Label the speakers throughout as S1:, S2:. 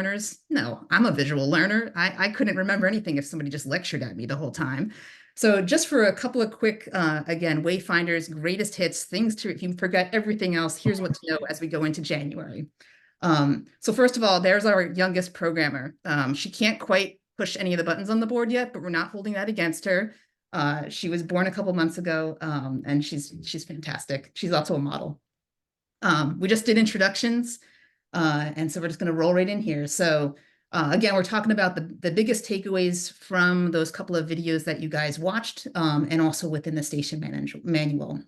S1: learners? No, I'm a visual learner. I couldn't remember anything if somebody just lectured at me the whole time. So just for a couple of quick, again, wayfinders, greatest hits, things to, if you forget everything else, here's what to know as we go into January. So first of all, there's our youngest programmer. She can't quite push any of the buttons on the board yet, but we're not holding that against her. She was born a couple months ago, and she's fantastic. She's also a model. We just did introductions, and so we're just going to roll right in here. So again, we're talking about the biggest takeaways from those couple of videos that you guys watched, and also within the station manual.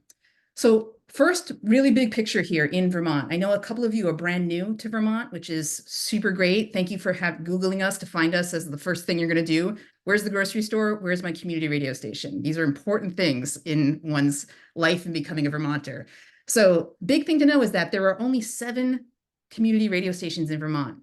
S1: So first, really big picture here in Vermont. I know a couple of you are brand new to Vermont, which is super great. Thank you for Googling us to find us as the first thing you're going to do. Where's the grocery store? Where's my community radio station? These are important things in one's life and becoming a Vermonter. So big thing to know is that there are only 7 community radio stations in Vermont.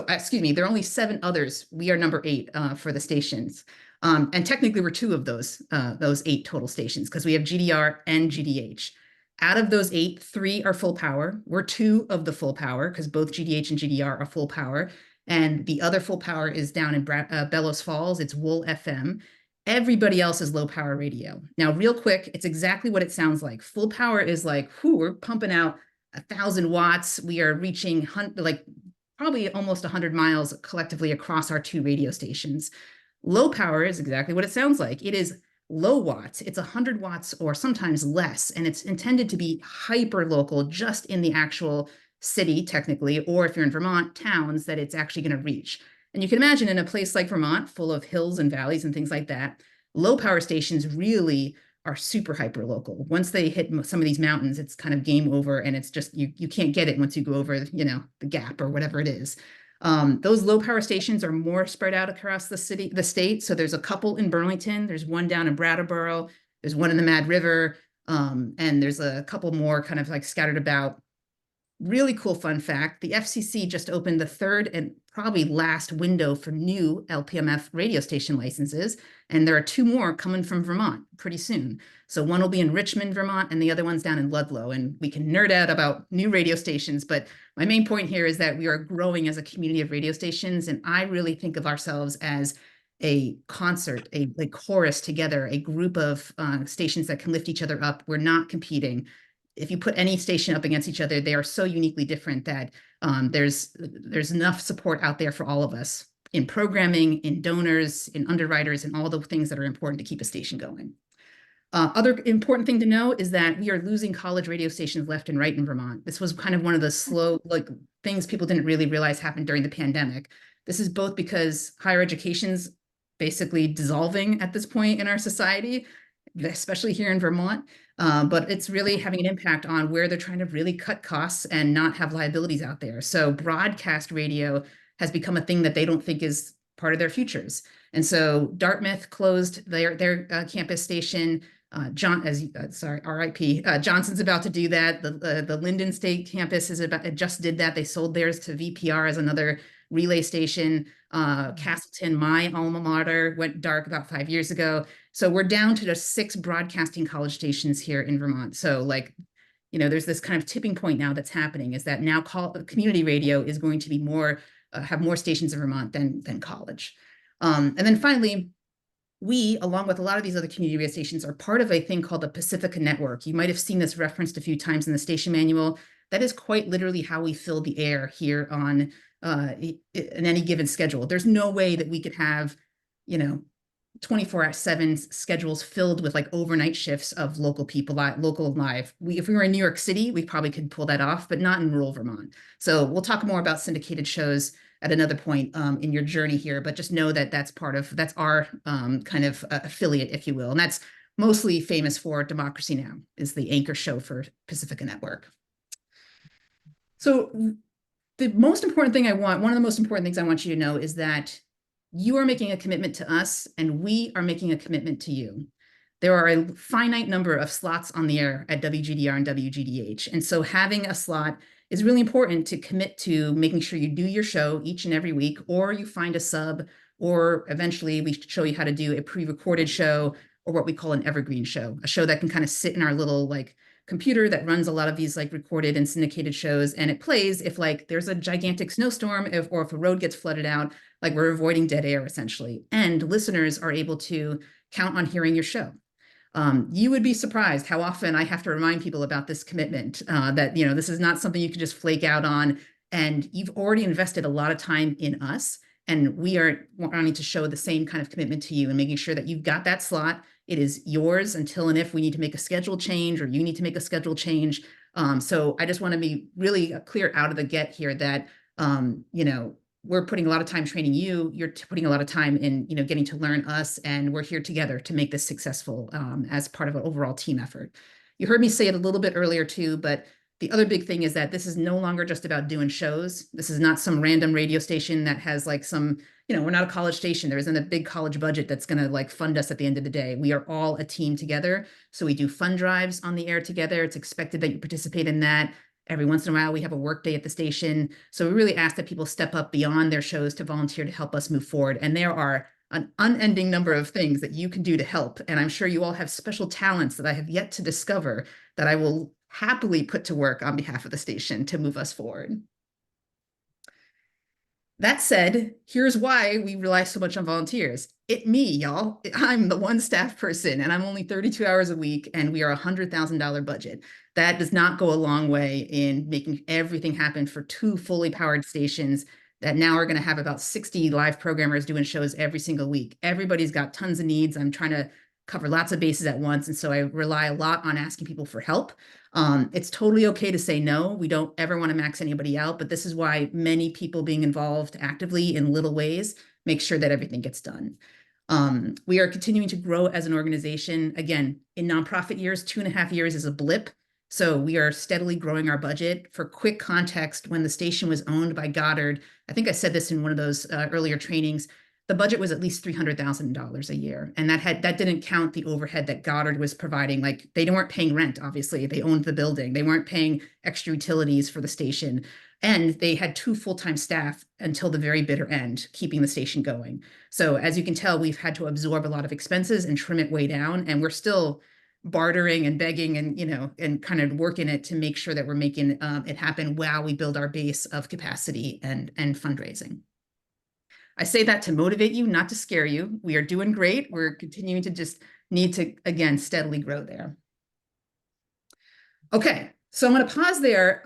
S1: Excuse me, there are only 7 others. We are number 8 for the stations. And technically we're 2 of those 8 total stations because we have GDR and GDH. Out of those 8, 3 are full power. We're 2 of the full power because both GDH and GDR are full power. And the other full power is down in Bellows Falls. It's Wool FM. Everybody else is low power radio. Now, real quick, it's exactly what it sounds like. Full power is like, whew, we're pumping out 1,000 watts. We are reaching like probably almost 100 miles collectively across our 2 radio stations. Low power is exactly what it sounds like. It is low watts. It's 100 watts or sometimes less, and it's intended to be hyper local just in the actual city, technically, or if you're in Vermont, towns that it's actually going to reach. And you can imagine in a place like Vermont, full of hills and valleys and things like that, low power stations really are super hyper local. Once they hit some of these mountains, it's kind of game over, and it's just you can't get it once you go over, the gap or whatever it is. Those low power stations are more spread out across the state. So there's a couple in Burlington. There's one down in Brattleboro. There's one in the Mad River. And there's a couple more kind of like scattered about. Really cool fun fact, the FCC just opened the 3rd and probably last window for new LPMF radio station licenses, and there are 2 more coming from Vermont pretty soon. So one will be in Richmond, Vermont, and the other one's down in Ludlow, and we can nerd out about new radio stations, but my main point here is that we are growing as a community of radio stations, and I really think of ourselves as a concert, a chorus together, a group of stations that can lift each other up. We're not competing. If you put any station up against each other, they are so uniquely different that there's enough support out there for all of us in programming, in donors, in underwriters, and all the things that are important to keep a station going. Other important thing to know is that we are losing college radio stations left and right in Vermont. This was kind of one of the slow things people didn't really realize happened during the pandemic. This is both because higher education's basically dissolving at this point in our society, especially here in Vermont. But it's really having an impact on where they're trying to really cut costs and not have liabilities out there. So broadcast radio has become a thing that they don't think is part of their futures. And so Dartmouth closed their campus station. RIP. Johnson's about to do that. The Linden State campus just did that. They sold theirs to VPR as another relay station. Castleton, my alma mater, went dark about 5 years ago. So we're down to just 6 broadcasting college stations here in Vermont. So there's this kind of tipping point now that's happening, is that now community radio is going to be have more stations in Vermont than college. And then finally, we, along with a lot of these other community radio stations, are part of a thing called the Pacifica Network. You might have seen this referenced a few times in the station manual. That is quite literally how we fill the air here on in any given schedule. There's no way that we could have, 24/7 schedules filled with overnight shifts of local people, local live. If we were in New York City, we probably could pull that off, but not in rural Vermont. So we'll talk more about syndicated shows at another point in your journey here, but just know that that's our kind of affiliate, if you will. And that's mostly famous for Democracy Now! Is the anchor show for Pacifica Network. So one of the most important things I want you to know is that you are making a commitment to us, and we are making a commitment to you. There are a finite number of slots on the air at WGDR and WGDH. And so having a slot is really important to commit to making sure you do your show each and every week, or you find a sub, or eventually we show you how to do a pre-recorded show, or what we call an evergreen show, a show that can kind of sit in our little computer that runs a lot of these like recorded and syndicated shows, and it plays if like there's a gigantic snowstorm, or if a road gets flooded out, like we're avoiding dead air essentially. And listeners are able to count on hearing your show. You would be surprised how often I have to remind people about this commitment, that, this is not something you can just flake out on. And you've already invested a lot of time in us. And we are wanting to show the same kind of commitment to you and making sure that you've got that slot. It is yours until and if we need to make a schedule change or you need to make a schedule change. So I just want to be really clear out of the get here that, we're putting a lot of time training you. You're putting a lot of time in, getting to learn us, and we're here together to make this successful as part of an overall team effort. You heard me say it a little bit earlier too, but the other big thing is that this is no longer just about doing shows. This is not some random radio station that has like some, we're not a college station. There isn't a big college budget that's going to like fund us at the end of the day. We are all a team together. So we do fund drives on the air together. It's expected that you participate in that. Every once in a while, we have a work day at the station. So we really ask that people step up beyond their shows to volunteer to help us move forward. And there are an unending number of things that you can do to help. And I'm sure you all have special talents that I have yet to discover that I will happily put to work on behalf of the station to move us forward. That said, here's why we rely so much on volunteers. Me, y'all. I'm the one staff person, and I'm only 32 hours a week, and we are a $100,000 budget. That does not go a long way in making everything happen for 2 fully powered stations that now are going to have about 60 live programmers doing shows every single week. Everybody's got tons of needs. I'm trying to cover lots of bases at once, and so I rely a lot on asking people for help. It's totally okay to say no. We don't ever want to max anybody out, but this is why many people being involved actively in little ways make sure that everything gets done. We are continuing to grow as an organization. Again, in nonprofit years, 2.5 years is a blip. So we are steadily growing our budget. For quick context, when the station was owned by Goddard, I think I said this in one of those earlier trainings, the budget was at least $300,000 a year. And that didn't count the overhead that Goddard was providing. Like, they weren't paying rent, obviously. They owned the building. They weren't paying extra utilities for the station. And they had 2 full-time staff until the very bitter end, keeping the station going. So as you can tell, we've had to absorb a lot of expenses and trim it way down. And we're still bartering and begging and, and kind of working it to make sure that we're making it happen while we build our base of capacity and fundraising. I say that to motivate you, not to scare you. We are doing great. We're continuing to just need to, again, steadily grow there. Okay, so I'm going to pause there.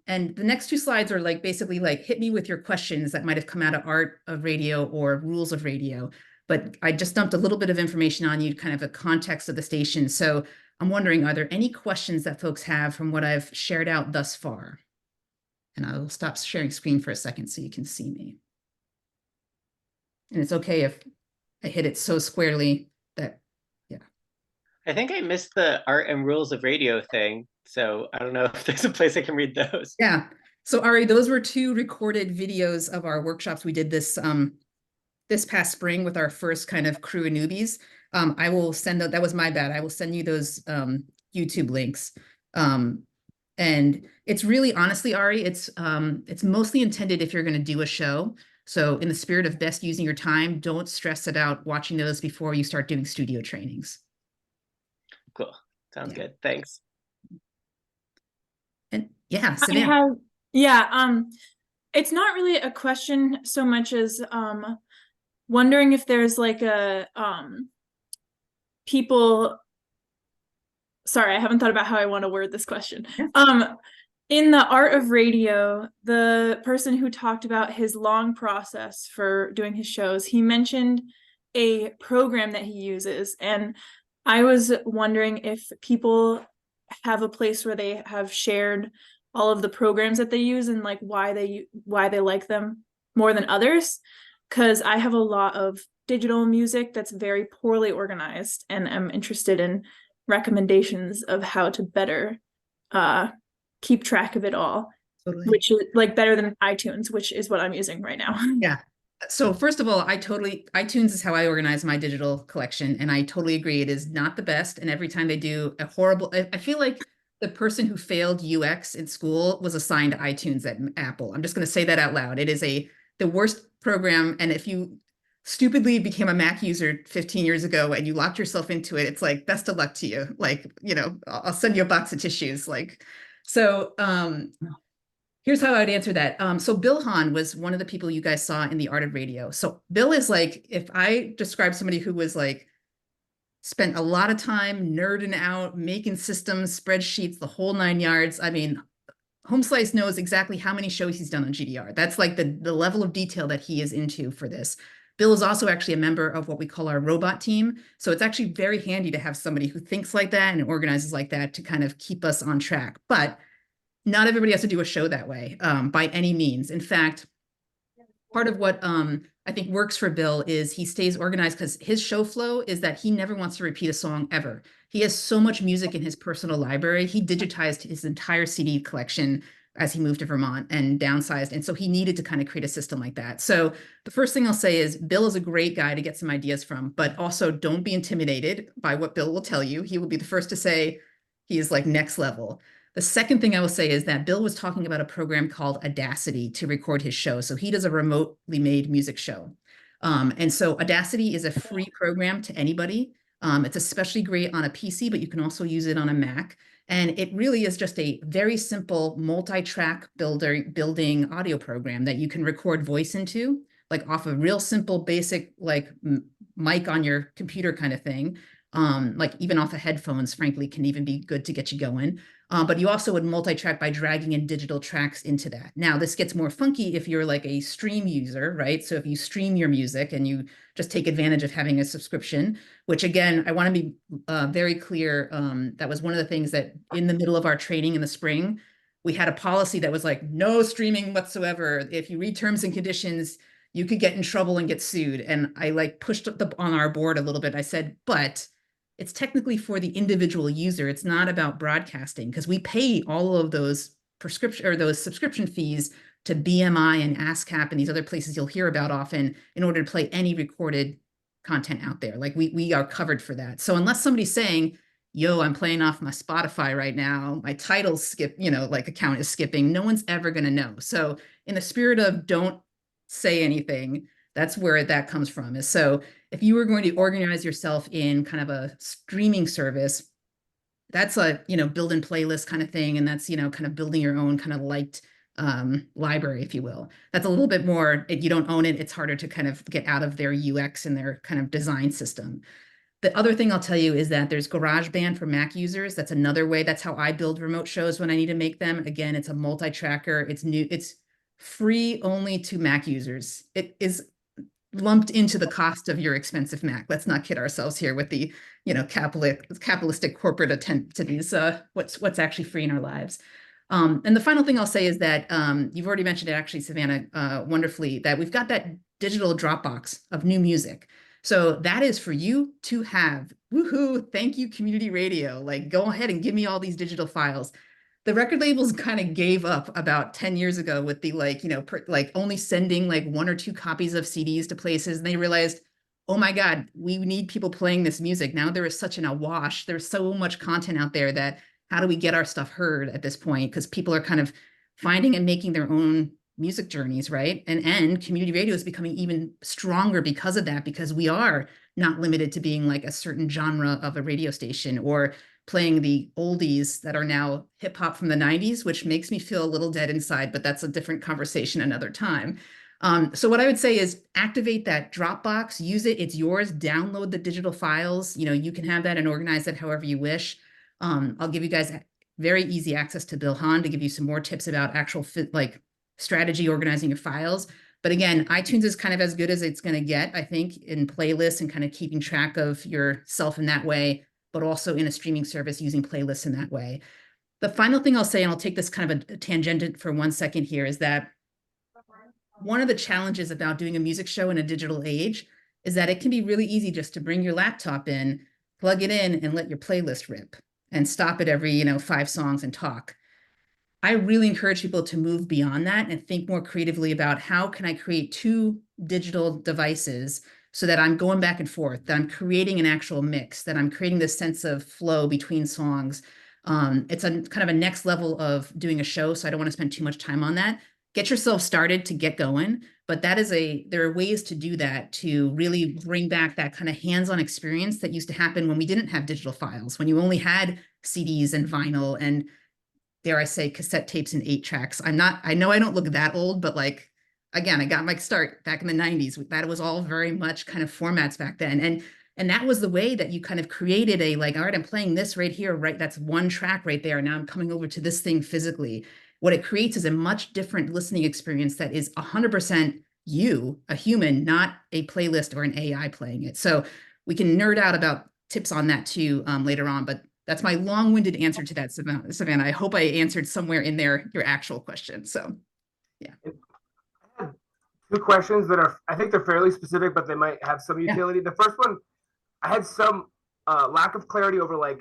S1: And the next 2 slides are like basically like hit me with your questions that might have come out of art of radio or rules of radio. But I just dumped a little bit of information on you, kind of a context of the station. So I'm wondering, are there any questions that folks have from what I've shared out thus far? And I will stop sharing screen for a second so you can see me. And it's okay if I hit it so squarely that, yeah.
S2: I think I missed the art and rules of radio thing. So I don't know if there's a place I can read those.
S1: Yeah. So Ari, those were 2 recorded videos of our workshops we did this past spring with our first kind of crew of newbies. I will send that was my bad. I will send you those YouTube links. And it's really, honestly, Ari, it's mostly intended if you're going to do a show. So in the spirit of best using your time, don't stress about watching those before you start doing studio trainings.
S2: Cool. Sounds good. Thanks.
S1: And yeah, Savannah.
S3: It's not really a question so much as wondering if there's like a people. Sorry, I haven't thought about how I want to word this question. Yeah. In the art of radio, the person who talked about his long process for doing his shows, he mentioned a program that he uses. And I was wondering if people have a place where they have shared all of the programs that they use and like why they like them more than others. Because I have a lot of digital music that's very poorly organized, and I'm interested in recommendations of how to better keep track of it all. Totally. Which is like better than iTunes, which is what I'm using right now.
S1: Yeah. So first of all, iTunes is how I organize my digital collection. And I totally agree. It is not the best. And every time they do a horrible, I feel like the person who failed UX in school was assigned iTunes at Apple. I'm just going to say that out loud. It is the worst program. And if you stupidly became a Mac user 15 years ago and you locked yourself into it, it's like, best of luck to you. Like, you know, I'll send you a box of tissues. Like, so here's how I'd answer that. So Bill Hahn was one of the people you guys saw in the Art of Radio. So Bill is like, if I describe somebody who was like, spent a lot of time nerding out, making systems, spreadsheets, the whole 9 yards. I mean, Home Slice knows exactly how many shows he's done on GDR. That's like the level of detail that he is into for this. Bill is also actually a member of what we call our robot team. So it's actually very handy to have somebody who thinks like that and organizes like that to kind of keep us on track. But not everybody has to do a show that way by any means. In fact, part of what I think works for Bill is he stays organized because his show flow is that he never wants to repeat a song ever. He has so much music in his personal library. He digitized his entire CD collection as he moved to Vermont and downsized. And so he needed to kind of create a system like that. So the first thing I'll say is Bill is a great guy to get some ideas from, but also don't be intimidated by what Bill will tell you. He will be the first to say he is like next level. The second thing I will say is that Bill was talking about a program called Audacity to record his show. So he does a remotely made music show. And so Audacity is a free program to anybody. It's especially great on a PC, but you can also use it on a Mac. And it really is just a very simple multi-track building audio program that you can record voice into, like off a real simple, basic, like mic on your computer kind of thing. Like even off of headphones, frankly, can even be good to get you going. But you also would multi-track by dragging in digital tracks into that. Now, this gets more funky if you're like a stream user, right? So if you stream your music and you just take advantage of having a subscription, which again, I want to be very clear, that was one of the things that in the middle of our training in the spring, we had a policy that was like, no streaming whatsoever. If you read terms and conditions, you could get in trouble and get sued. And I like pushed on our board a little bit. I said, but it's technically for the individual user. It's not about broadcasting because we pay all of those prescription or those subscription fees to BMI and ASCAP and these other places you'll hear about often in order to play any recorded content out there. Like we are covered for that. So unless somebody's saying, yo, I'm playing off my Spotify right now, my title skip, you know, like account is skipping, no one's ever going to know. So in the spirit of don't say anything, that's where that comes from. Is so if you were going to organize yourself in kind of a streaming service, that's a, you know, build and playlist kind of thing. And that's, you know, kind of building your own kind of liked library, if you will. That's a little bit more, you don't own it. It's harder to kind of get out of their UX and their kind of design system. The other thing I'll tell you is that there's GarageBand for Mac users. That's another way. That's how I build remote shows when I need to make them. Again, it's a multi-tracker. It's new. It's free only to Mac users. It is lumped into the cost of your expensive Mac. Let's not kid ourselves here with the, you know, capitalistic corporate attempt to these what's actually free in our lives. And the final thing I'll say is that you've already mentioned it actually, Savannah, wonderfully, that we've got that digital Dropbox of new music. So that is for you to have. Woohoo! Thank you, community radio. Like, go ahead and give me all these digital files. The record labels kind of gave up about 10 years ago with the like, you know, like only sending like 1 or 2 copies of CDs to places. And they realized, oh my God, we need people playing this music. Now there is such an awash. There's so much content out there that how do we get our stuff heard at this point? Because people are kind of finding and making their own music journeys, right? And community radio is becoming even stronger because of that, because we are not limited to being like a certain genre of a radio station or playing the oldies that are now hip hop from the 90s, which makes me feel a little dead inside, but that's a different conversation another time. So what I would say is activate that Dropbox, use it, it's yours, download the digital files. You know, you can have that and organize it however you wish. I'll give you guys very easy access to Bill Hahn to give you some more tips about actual like strategy organizing your files. But again, iTunes is kind of as good as it's going to get, I think, in playlists and kind of keeping track of yourself in that way, but also in a streaming service using playlists in that way. The final thing I'll say, and I'll take this kind of a tangent for 1 second here, is that one of the challenges about doing a music show in a digital age is that it can be really easy just to bring your laptop in, plug it in, and let your playlist rip and stop at every, 5 songs and talk. I really encourage people to move beyond that and think more creatively about how can I create 2 digital devices so that I'm going back and forth, that I'm creating an actual mix, that I'm creating this sense of flow between songs. It's a kind of a next level of doing a show, so I don't want to spend too much time on that. get yourself started to get going. But there are ways to do that to really bring back that kind of hands-on experience that used to happen when we didn't have digital files, when you only had CDs and vinyl and, dare I say, cassette tapes and 8 tracks. I know I don't look that old, but like, again, I got my start back in the 90s. That was all very much kind of formats back then. And that was the way that you kind of created a, like, all right, I'm playing this right here, right? That's one track right there. Now I'm coming over to this thing physically. What it creates is a much different listening experience that is 100% you, a human, not a playlist or an AI playing it. So we can nerd out about tips on that too later on, but that's my long-winded answer to that, Savannah. I hope I answered somewhere in there your actual question. So, yeah.
S4: I have 2 questions that I think they're fairly specific, but they might have some utility. The first one, I had some lack of clarity over like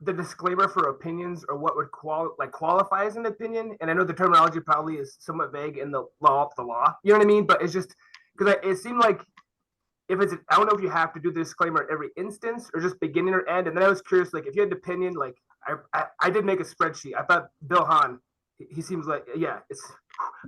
S4: the disclaimer for opinions or what would qualify as an opinion. And I know the terminology probably is somewhat vague in the law, you know what I mean? But it's just because it seemed like I don't know if you have to do the disclaimer at every instance or just beginning or end. And then I was curious, like if you had an opinion, like I did make a spreadsheet. I thought Bill Hahn, he seems like, yeah,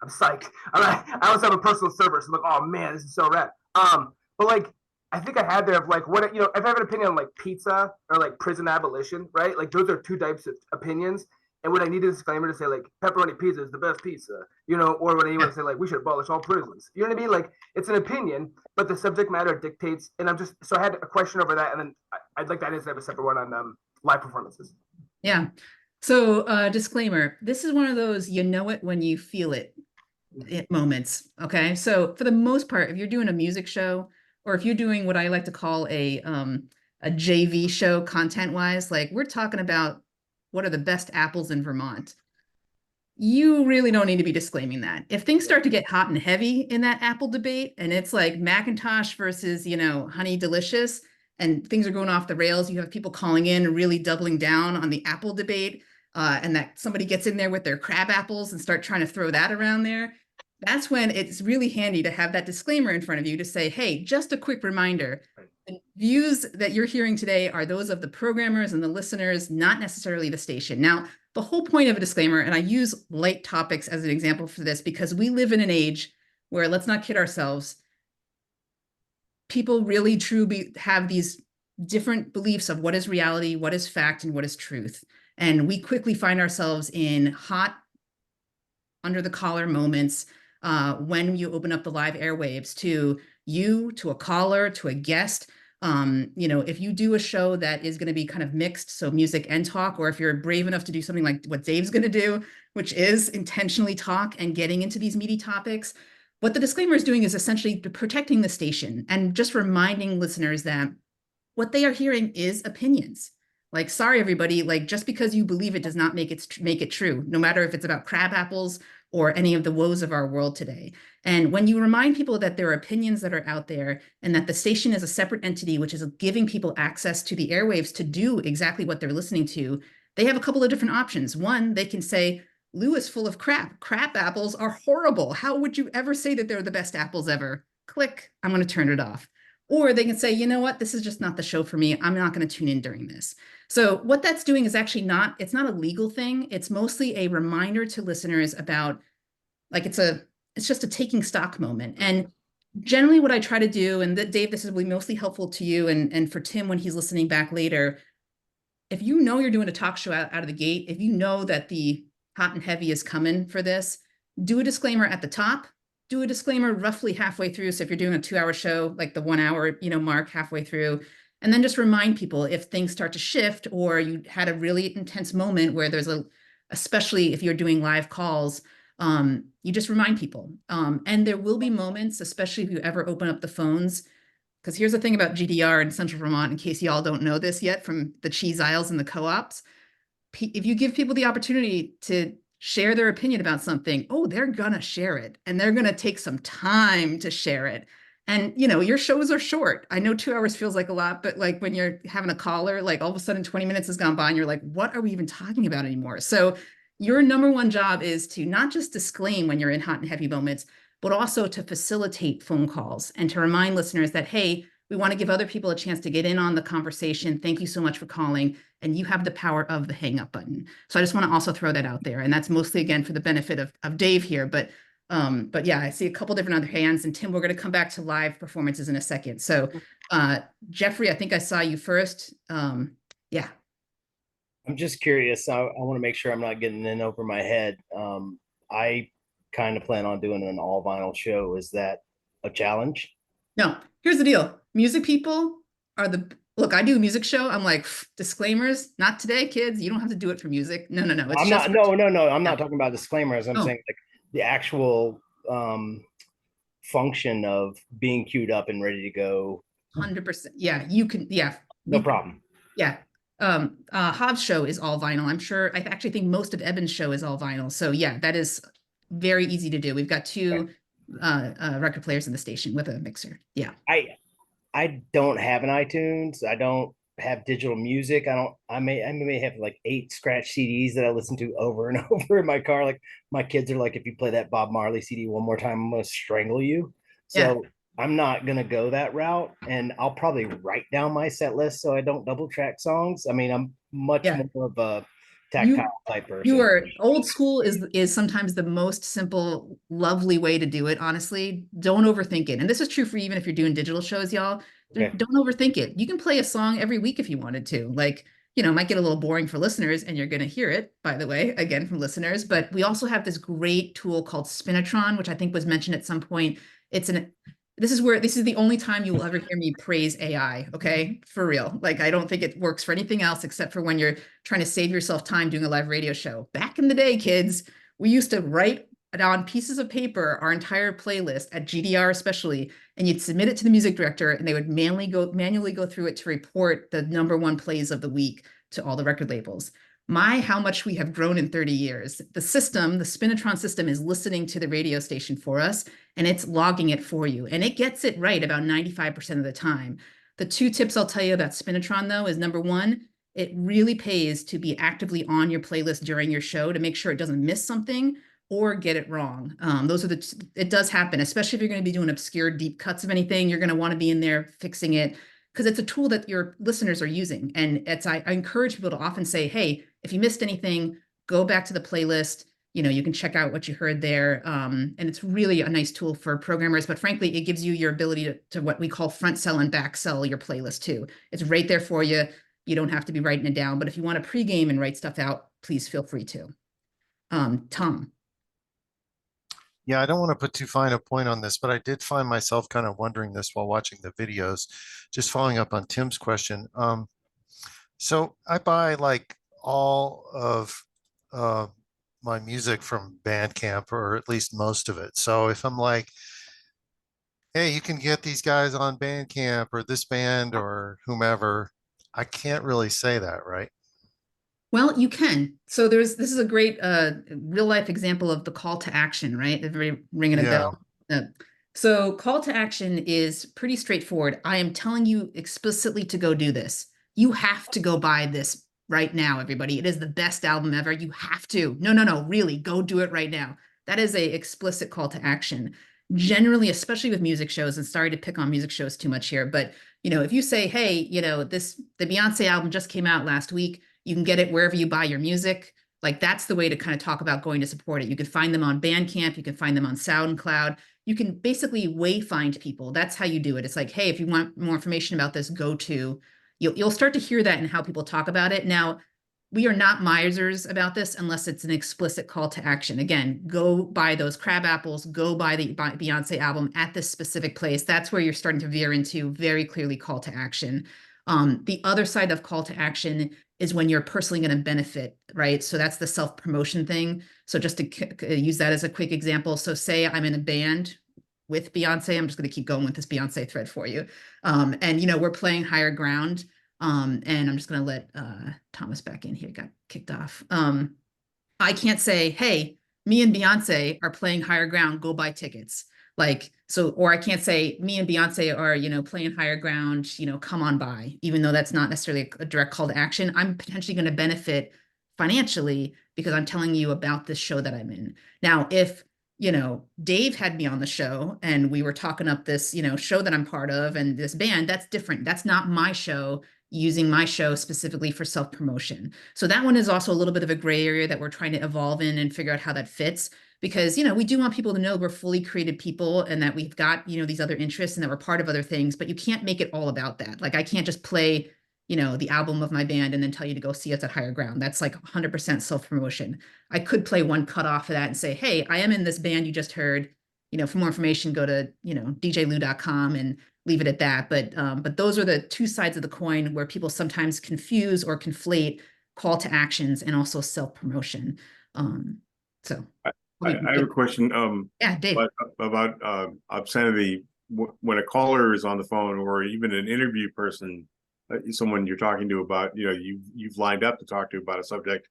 S4: I'm psyched. I also have a personal server, so I'm like, oh man, this is so rad. But like, I think I had there of like what, if I have an opinion on like pizza or like prison abolition, right? Like those are 2 types of opinions. And would I need a disclaimer to say like pepperoni pizza is the best pizza, or would anyone say like we should abolish all prisons? You know what I mean? Like it's an opinion, but the subject matter dictates. And so I had a question over that, and then I'd like that to have a separate one on live performances.
S1: Yeah. So disclaimer, this is one of those you know it when you feel it moments. Okay. So for the most part, if you're doing a music show, or if you're doing what I like to call a JV show content wise, like we're talking about what are the best apples in Vermont, you really don't need to be disclaiming that. If things start to get hot and heavy in that apple debate, and it's like Macintosh versus, Honey Delicious, and things are going off the rails, you have people calling in and really doubling down on the apple debate, and that somebody gets in there with their crab apples and start trying to throw that around there. That's when it's really handy to have that disclaimer in front of you to say, hey, just a quick reminder, the views that you're hearing today are those of the programmers and the listeners, not necessarily the station. Now, the whole point of a disclaimer, and I use light topics as an example for this because we live in an age where, let's not kid ourselves, people really truly have these different beliefs of what is reality, what is fact, and what is truth. And we quickly find ourselves in hot, under the collar moments when you open up the live airwaves to you, to a caller, to a guest. If you do a show that is going to be kind of mixed, so music and talk, or if you're brave enough to do something like what Dave's going to do, which is intentionally talk and getting into these meaty topics, what the disclaimer is doing is essentially protecting the station and just reminding listeners that what they are hearing is opinions. Like, sorry, everybody, like just because you believe it does not make it true, no matter if it's about crab apples or any of the woes of our world today. And when you remind people that there are opinions that are out there and that the station is a separate entity, which is giving people access to the airwaves to do exactly what they're listening to, they have a couple of different options. One, they can say, Lou is full of crap. Crap apples are horrible. How would you ever say that they're the best apples ever? Click, I'm going to turn it off. Or they can say, you know what, this is just not the show for me. I'm not going to tune in during this. So what that's doing is actually it's not a legal thing. It's mostly a reminder to listeners about, like, it's just a taking stock moment. And generally what I try to do, and Dave, this will be mostly helpful to you and for Tim when he's listening back later, if you know you're doing a talk show out of the gate, if you know that the hot and heavy is coming for this, do a disclaimer at the top. Do a disclaimer roughly halfway through. So if you're doing a 2-hour show, like the 1 hour, mark halfway through, and then just remind people if things start to shift or you had a really intense moment where there's especially if you're doing live calls, you just remind people. And there will be moments, especially if you ever open up the phones, because here's the thing about GDR in Central Vermont, in case y'all don't know this yet from the cheese aisles and the co-ops, if you give people the opportunity to share their opinion about something, they're gonna share it and they're gonna take some time to share it. And your shows are short. I know 2 hours feels like a lot, but like when you're having a caller, like all of a sudden 20 minutes has gone by and you're like, what are we even talking about anymore? So your number one job is to not just disclaim when you're in hot and heavy moments, but also to facilitate phone calls and to remind listeners that, hey, we want to give other people a chance to get in on the conversation. Thank you so much for calling. And you have the power of the hang up button. So I just want to also throw that out there. And that's mostly, again, for the benefit of Dave here. But But yeah, I see a couple different other hands, and Tim, we're going to come back to live performances in a second. So Jeffrey, I think I saw you first. Yeah.
S5: I'm just curious. I want to make sure I'm not getting in over my head. I kind of plan on doing an all vinyl show. Is that a challenge?
S1: No, here's the deal. Music people are look, I do a music show. I'm like, disclaimers, not today, kids. You don't have to do it for music. No. It's
S5: I'm
S1: just
S5: not, no. I'm not talking about disclaimers. I'm
S1: Oh.
S5: saying like the actual function of being queued up and ready to go.
S1: 100%. Yeah, you can. Yeah.
S5: No problem.
S1: Yeah. Hobbs' show is all vinyl. I'm sure. I actually think most of Eben's show is all vinyl. So yeah, that is very easy to do. We've got two record players in the station with a mixer. Yeah.
S5: I don't have an iTunes. I don't have digital music. I may have like 8 scratch CDs that I listen to over and over in my car. Like my kids are like, if you play that Bob Marley CD one more time, I'm gonna strangle you. So I'm not gonna go that route, and I'll probably write down my set list so I don't double track songs. I mean, I'm much more of a tactile type person.
S1: You are old school is sometimes the most simple, lovely way to do it. Honestly, don't overthink it. And this is true for even if you're doing digital shows, y'all. Don't overthink it. You can play a song every week if you wanted to. Like, it might get a little boring for listeners, and you're going to hear it, by the way, again, from listeners. But we also have this great tool called Spinitron, which I think was mentioned at some point. This is the only time you will ever hear me praise AI, okay? For real. Like, I don't think it works for anything else except for when you're trying to save yourself time doing a live radio show. Back in the day, kids, we used to write on pieces of paper our entire playlist at GDR especially, and you'd submit it to the music director, and they would manually go through it to report the #1 plays of the week to all the record labels. How much we have grown in 30 years. The Spinitron system is listening to the radio station for us, and it's logging it for you. And it gets it right about 95% of the time. The 2 tips I'll tell you about Spinitron, though, is number 1, it really pays to be actively on your playlist during your show to make sure it doesn't miss something or get it wrong. It does happen, especially if you're going to be doing obscure deep cuts of anything. You're going to want to be in there fixing it, because it's a tool that your listeners are using. And I encourage people to often say, hey, if you missed anything, go back to the playlist. You can check out what you heard there. And it's really a nice tool for programmers, but frankly, it gives you your ability to what we call front sell and back sell your playlist too. It's right there for you. You don't have to be writing it down, but if you want to pregame and write stuff out, please feel free to. Tom.
S6: Yeah, I don't want to put too fine a point on this, but I did find myself kind of wondering this while watching the videos, just following up on Tim's question. So I buy like all of my music from Bandcamp, or at least most of it. So if I'm like, hey, you can get these guys on Bandcamp or this band or whomever, I can't really say that, right?
S1: Well, you can. So this is a great real life example of the call to action, right? Everybody ringing a bell. So call to action is pretty straightforward. I am telling you explicitly to go do this. You have to go buy this right now, everybody. It is the best album ever. You have to. No, really, go do it right now. That is a explicit call to action. Generally, especially with music shows, and sorry to pick on music shows too much here, but if you say, hey, the Beyonce album just came out last week, you can get it wherever you buy your music. Like, that's the way to kind of talk about going to support it. You can find them on Bandcamp. You can find them on SoundCloud. You can basically wayfind people. That's how you do it. It's like, hey, if you want more information about this, go to. You'll start to hear that in how people talk about it. Now, we are not misers about this unless it's an explicit call to action. Again, go buy those crab apples, go buy the Beyonce album at this specific place. That's where you're starting to veer into very clearly call to action. The other side of call to action is when you're personally going to benefit, right? So that's the self-promotion thing. So just to use that as a quick example. So say I'm in a band with Beyonce. I'm just going to keep going with this Beyonce thread for you. And, we're playing Higher Ground. And I'm just going to let Thomas back in here. Got kicked off. I can't say, hey, me and Beyonce are playing Higher Ground. Go buy tickets. Or I can't say me and Beyonce are, playing Higher Ground, come on by, even though that's not necessarily a direct call to action. I'm potentially going to benefit financially because I'm telling you about this show that I'm in. Now, if, Dave had me on the show and we were talking up this, show that I'm part of and this band, that's different. That's not my show, using my show specifically for self-promotion. So that one is also a little bit of a gray area that we're trying to evolve in and figure out how that fits. because, you know, we do want people to know we're fully creative people and that we've got, you know, these other interests and that we're part of other things, but you can't make it all about that. Like I can't just play, you know, the album of my band and then tell you to go see us at Higher Ground. That's like 100% self-promotion. I could play one cut off of that and say, hey, I am in this band you just heard. You know, for more information, go to, you know, djlou.com and leave it at that. But those are the two sides of the coin where people sometimes confuse or conflate call to actions and also self-promotion. So
S7: I have a question.
S1: Yeah, Dave.
S7: About obscenity. When a caller is on the phone, or even an interview person, someone you're talking to about, you know, you've lined up to talk to about a subject.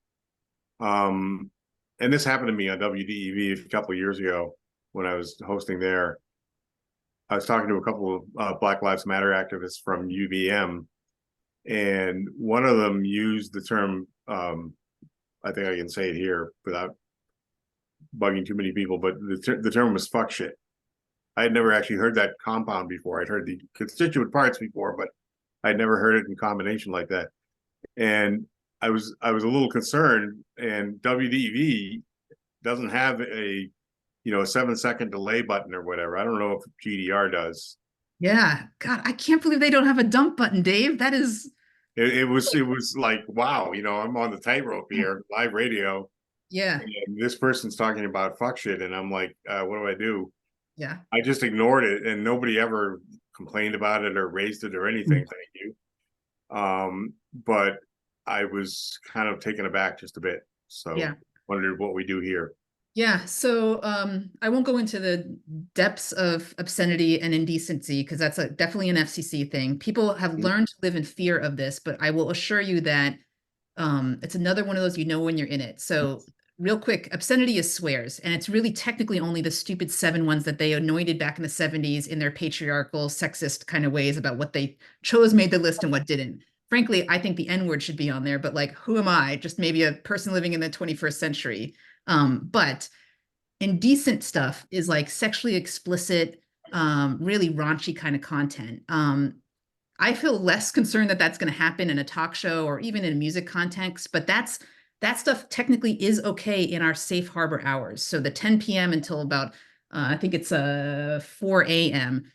S7: And this happened to me on WDEV a couple of years ago when I was hosting there. I was talking to a couple of Black Lives Matter activists from UVM, and one of them used the term, I think I can say it here without bugging too many people, but the term was fuck shit. I had never actually heard that compound before. I'd heard the constituent parts before, but I'd never heard it in combination like that. And I was a little concerned, and WDV doesn't have a, you know, a 7-second delay button or whatever. I don't know if GDR does.
S1: Yeah. God, I can't believe they don't have a dump button, Dave. That is.
S7: It was like, wow, you know, I'm on the tightrope here, live radio.
S1: Yeah.
S7: And this person's talking about fuck shit, and I'm like, what do I do?
S1: Yeah.
S7: I just ignored it, and nobody ever complained about it or raised it or anything. Thank you. But I was kind of taken aback just a bit. So
S1: Yeah.
S7: wondered what we do here.
S1: Yeah, so I won't go into the depths of obscenity and indecency because that's definitely an FCC thing. People have learned to live in fear of this, but I will assure you that it's another one of those, you know, when you're in it. So real quick, obscenity is swears, and it's really technically only the stupid 7 ones that they anointed back in the 70s in their patriarchal, sexist kind of ways about what they chose made the list and what didn't. Frankly, I think the N-word should be on there, but like, who am I? Just maybe a person living in the 21st century. But indecent stuff is like sexually explicit, really raunchy kind of content. I feel less concerned that that's going to happen in a talk show or even in a music context, but that stuff technically is okay in our safe harbor hours. So the 10 p.m. until about, I think it's 4 a.m.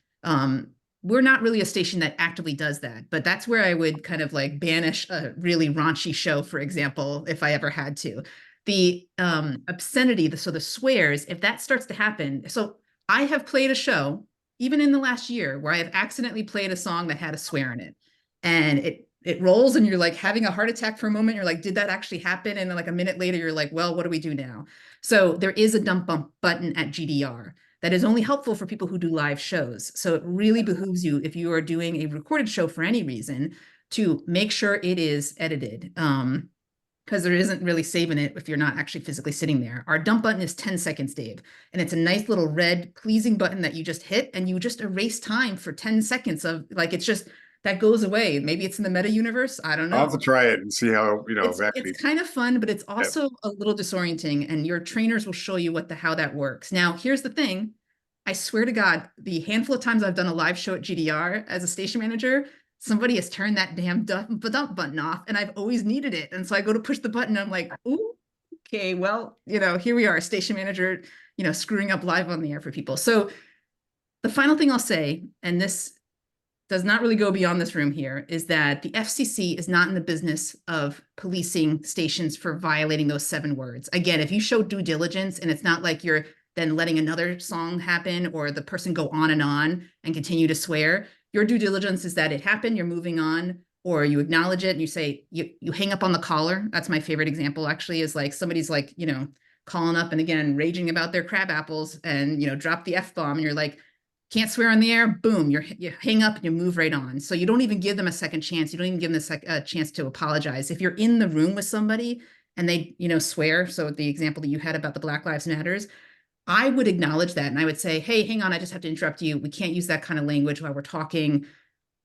S1: We're not really a station that actively does that, but that's where I would kind of like banish a really raunchy show, for example, if I ever had to. The obscenity, so the swears, if that starts to happen. So I have played a show, even in the last year, where I have accidentally played a song that had a swear in it. And it rolls and you're like having a heart attack for a moment. You're like, did that actually happen? And then like a minute later, you're like, well, what do we do now? So there is a dump bump button at GDR that is only helpful for people who do live shows. So it really behooves you, if you are doing a recorded show for any reason, to make sure it is edited. Because there isn't really saving it if you're not actually physically sitting there. Our dump button is 10 seconds, Dave. And it's a nice little red pleasing button that you just hit and you just erase time for 10 seconds of like, it's just, that goes away. Maybe it's in the meta universe. I don't know.
S7: I'll have to try it and see how, you know,
S1: it's kind of fun, but it's also a little disorienting, and your trainers will show you how that works. Now, here's the thing. I swear to God, the handful of times I've done a live show at GDR as a station manager, somebody has turned that damn dump button off, and I've always needed it. And so I go to push the button and I'm like, ooh, okay, well, you know, here we are, station manager, you know, screwing up live on the air for people. So the final thing I'll say, and this does not really go beyond this room here, is that the FCC is not in the business of policing stations for violating those 7 words. Again, if you show due diligence and it's not like you're then letting another song happen or the person go on and continue to swear, your due diligence is that it happened, you're moving on, or you acknowledge it and you say, you hang up on the caller. That's my favorite example, actually, is like somebody's like, you know, calling up and again, raging about their crab apples and, you know, drop the F-bomb and you're like, can't swear on the air, boom, you hang up and you move right on. So you don't even give them a second chance. You don't even give them a chance to apologize. If you're in the room with somebody and they, you know, swear, so the example that you had about the Black Lives Matters, I would acknowledge that. And I would say, hey, hang on, I just have to interrupt you. We can't use that kind of language while we're talking.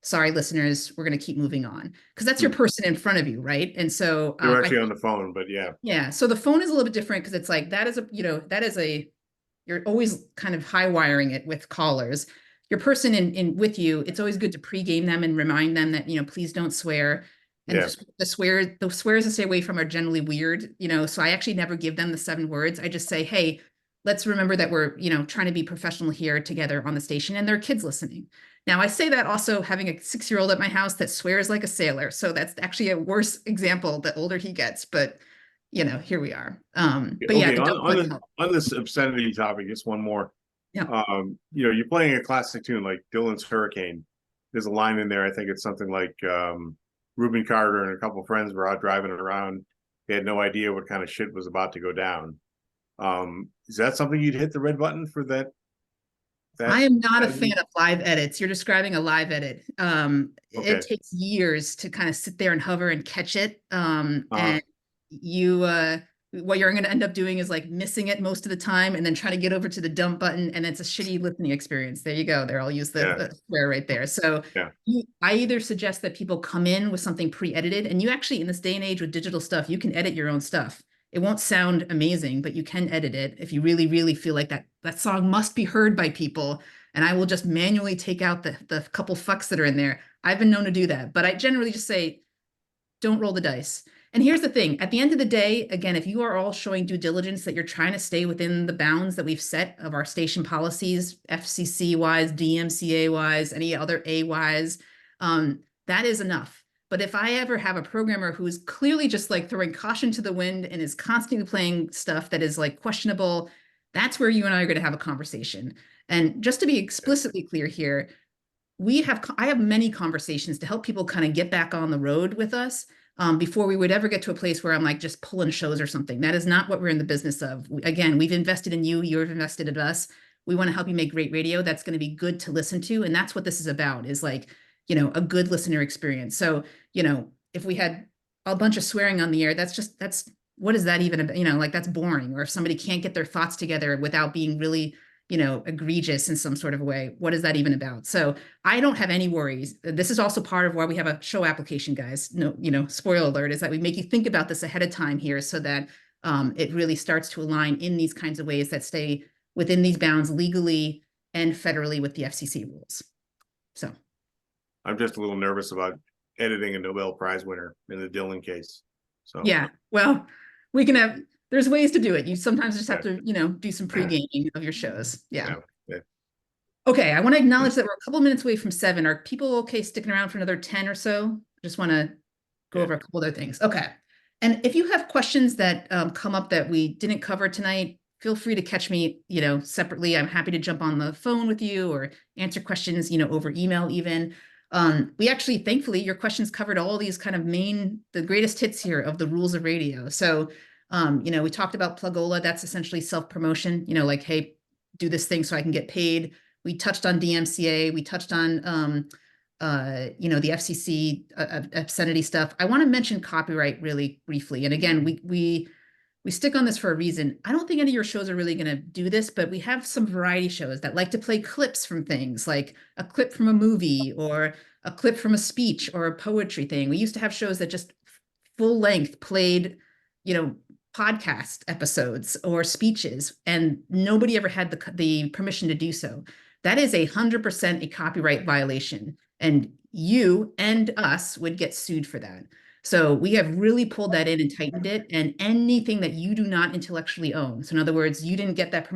S1: Sorry, listeners, we're going to keep moving on. Because that's your person in front of you, right? And so
S7: you're actually on the phone, but yeah.
S1: Yeah. So the phone is a little bit different because it's like, that is a, you know, you're always kind of high wiring it with callers. Your person in with you, it's always good to pregame them and remind them that, you know, please don't swear. And the swears to stay away from are generally weird, you know, so I actually never give them the 7 words. I just say, hey, let's remember that we're, trying to be professional here together on the station, and there are kids listening. Now, I say that also having a 6-year-old at my house that swears like a sailor. So that's actually a worse example the older he gets, but here we are. But yeah,
S7: Okay,
S1: the dump button help.
S7: on this obscenity topic, just one more.
S1: Yeah.
S7: You're playing a classic tune like Dylan's Hurricane. There's a line in there, I think it's something like Reuben Carter and a couple friends were out driving around. They had no idea what kind of shit was about to go down. Is that something you'd hit the red button for that?
S1: I am not a fan of live edits. You're describing a live edit.
S7: Okay.
S1: It takes years to kind of sit there and hover and catch it. And you, what you're going to end up doing is like missing it most of the time, and then trying to get over to the dump button, and it's a shitty listening experience. There you go. There, I'll use the swear right there. So I either suggest that people come in with something pre-edited, and you actually, in this day and age with digital stuff, you can edit your own stuff. It won't sound amazing, but you can edit it if you really, really feel like that song must be heard by people. And I will just manually take out the couple fucks that are in there. I've been known to do that, but I generally just say, don't roll the dice. And here's the thing, at the end of the day, again, if you are all showing due diligence that you're trying to stay within the bounds that we've set of our station policies, FCC wise, DMCA wise, any other A wise, that is enough. But if I ever have a programmer who's clearly just like throwing caution to the wind and is constantly playing stuff that is like questionable, that's where you and I are going to have a conversation. And just to be explicitly clear here, I have many conversations to help people kind of get back on the road with us before we would ever get to a place where I'm like just pulling shows or something. That is not what we're in the business of. Again, we've invested in you, you've invested in us. We want to help you make great radio that's going to be good to listen to. And that's what this is about, is like, a good listener experience. So, if we had a bunch of swearing on the air, that's what is that even about? Like that's boring. Or if somebody can't get their thoughts together without being really, egregious in some sort of way, what is that even about? So I don't have any worries. This is also part of why we have a show application, guys. No, spoiler alert, is that we make you think about this ahead of time here so that it really starts to align in these kinds of ways that stay within these bounds legally and federally with the FCC rules. So
S7: I'm just a little nervous about editing a Nobel Prize winner in the Dylan case. So
S1: yeah, well, there's ways to do it. You sometimes just have to, do some pre-gaming of your shows. Yeah. Okay, I want to acknowledge that we're a couple minutes away from 7. Are people okay sticking around for another 10 or so? Just want to go over a couple other things. Okay. And if you have questions that come up that we didn't cover tonight, feel free to catch me, separately. I'm happy to jump on the phone with you or answer questions, over email even. We actually, thankfully, your questions covered all these kind of the greatest hits here of the rules of radio. So, we talked about Plugola. That's essentially self-promotion, like, hey, do this thing so I can get paid. We touched on DMCA. We touched on, the FCC obscenity stuff. I want to mention copyright really briefly. And again, we stick on this for a reason. I don't think any of your shows are really going to do this, but we have some variety shows that like to play clips from things, like a clip from a movie or a clip from a speech or a poetry thing. We used to have shows that just full length played, podcast episodes or speeches, and nobody ever had the permission to do so. That is 100% a copyright violation, and you and us would get sued for that. So we have really pulled that in and tightened it, and anything that you do not intellectually own. So in other words, you didn't get that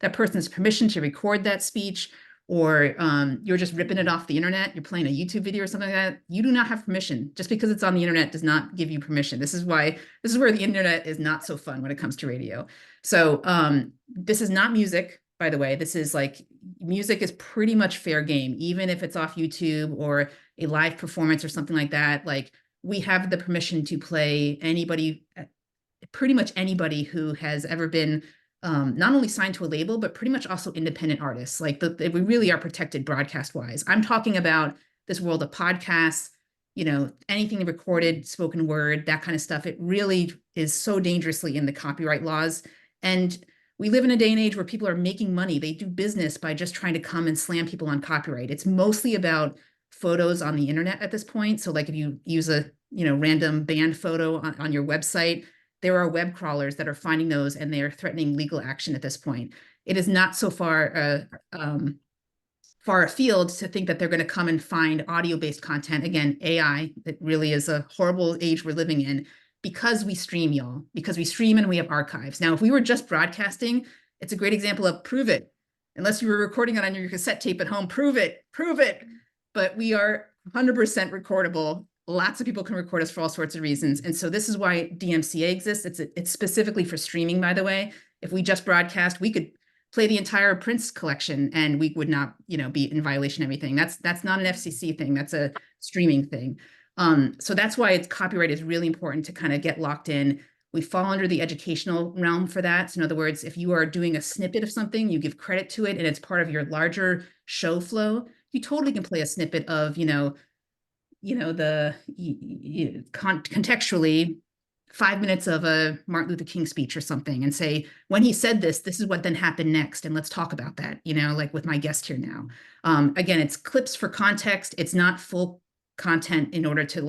S1: that person's permission to record that speech, or you're just ripping it off the internet, you're playing a YouTube video or something like that, you do not have permission. Just because it's on the internet does not give you permission. This is where the internet is not so fun when it comes to radio. So this is not music, by the way. This is like, music is pretty much fair game, even if it's off YouTube or a live performance or something like that. Like, we have the permission to play pretty much anybody who has ever been not only signed to a label, but pretty much also independent artists. Like, we really are protected broadcast wise. I'm talking about this world of podcasts, anything recorded, spoken word, that kind of stuff. It really is so dangerously in the copyright laws. And we live in a day and age where people are making money. They do business by just trying to come and slam people on copyright. It's mostly about photos on the internet at this point. So like, if you use a, random band photo on your website, there are web crawlers that are finding those, and they are threatening legal action at this point. It is not so far afield to think that they're going to come and find audio-based content. Again, AI, it really is a horrible age we're living in. because we stream, y'all, because we stream and we have archives. Now, if we were just broadcasting, it's a great example of prove it. Unless you were recording it on your cassette tape at home, prove it, prove it. But we are 100% recordable. Lots of people can record us for all sorts of reasons. And so this is why DMCA exists. It's specifically for streaming, by the way. If we just broadcast, we could play the entire Prince collection and we would not, be in violation of anything. That's not an FCC thing. That's a streaming thing. So that's why copyright is really important to kind of get locked in. We fall under the educational realm for that. So in other words, if you are doing a snippet of something, you give credit to it and it's part of your larger show flow, you totally can play a snippet of, contextually 5 minutes of a Martin Luther King speech or something and say, when he said this, this is what then happened next. And let's talk about that, like with my guest here now. Again, it's clips for context. It's not full content in order to